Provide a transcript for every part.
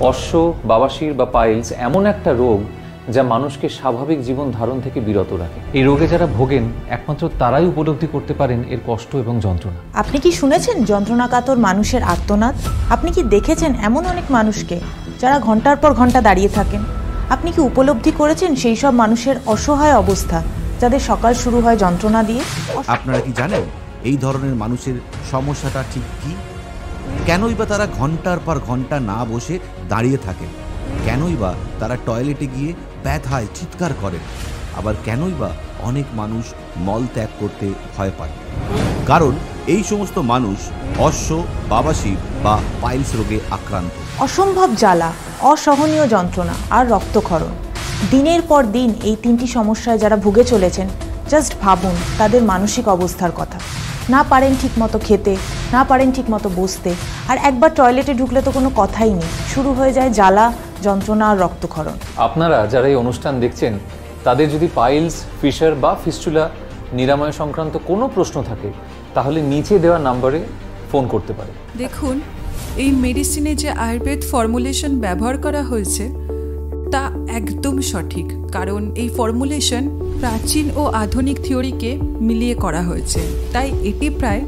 অশ্ব, বাবাশির বা পাইলস এমন একটা রোগ যা মানুষকে স্বাভাবিক জীবন ধারণ থেকে বিরত রাখে। এই রোগে যারা ভোগেন একমাত্র তারাই উপলব্ধি করতে পারেন এর কষ্ট এবং যন্ত্রণা। আপনি কি শুনেছেন যন্ত্রণাকাতর মানুষের আর্তনাদ? আপনি কি দেখেছেন এমন অনেক মানুষকে যারা ঘন্টার পর ঘন্টা দাঁড়িয়ে থাকেন? আপনি কি উপলব্ধি করেছেন সেই সব মানুষের অসহায় অবস্থা যাদের সকাল শুরু হয় যন্ত্রণা দিয়ে? আপনারা কি জানেন এই ধরনের মানুষের সমস্যাটা ঠিক কি? কেনই বা তারা ঘন্টার পর ঘন্টা না বসে দাঁড়িয়ে থাকেন? কেনই বা তারা টয়লেটে গিয়ে ব্যথায় চিৎকার করেন? আবার কেনই বা অনেক মানুষ মল ত্যাগ করতে ভয় পায়? কারণ এই সমস্ত মানুষ অশ্ব, বাবাশির বা পাইলস রোগে আক্রান্ত। অসম্ভব জ্বালা, অসহনীয় যন্ত্রণা আর রক্তক্ষরণ। দিনের পর দিন এই তিনটি সমস্যায় যারা ভুগে চলেছেন, জাস্ট ভাবুন তাদের মানসিক অবস্থার কথা। না পারেন ঠিকমতো খেতে, না পারেন ঠিকমতো বসতে, আর একবার টয়লেটে ঢুকলে তো কোনো কথাই নেই, শুরু হয়ে যায় জ্বালা, যন্ত্রণা আর রক্তক্ষরণ। আপনারা যারা এই অনুষ্ঠান দেখছেন তাদের যদি পাইলস, ফিশার বা ফিস্টুলা নিরাময় সংক্রান্ত কোনো প্রশ্ন থাকে তাহলে নিচে দেওয়া নম্বরে ফোন করতে পারে। দেখুন, এই মেডিসিনে যে আয়ুর্বেদ ফর্মুলেশন ব্যবহার করা হয়েছে তা একদম সঠিক, কারণ এই ফর্মুলেশন প্রাচীন ও আধুনিক থিওরিকে মিলিয়ে করা হয়েছে, তাই এটি প্রায়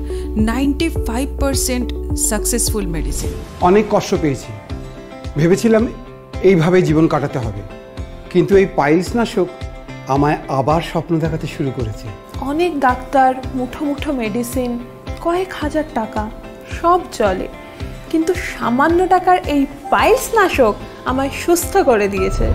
95% সাকসেসফুল মেডিসিন। অনেক কষ্ট পেয়েছি, ভেবেছিলাম এইভাবে জীবন কাটাতে হবে, কিন্তু এই পাইলস নাশক আমায় আবার স্বপ্ন দেখাতে শুরু করেছে। অনেক ডাক্তার, মুঠো মুঠো মেডিসিন, কয়েক হাজার টাকা সব চলে, কিন্তু সামান্য টাকার এই পাইলস নাশক আমায় সুস্থ করে দিয়েছে।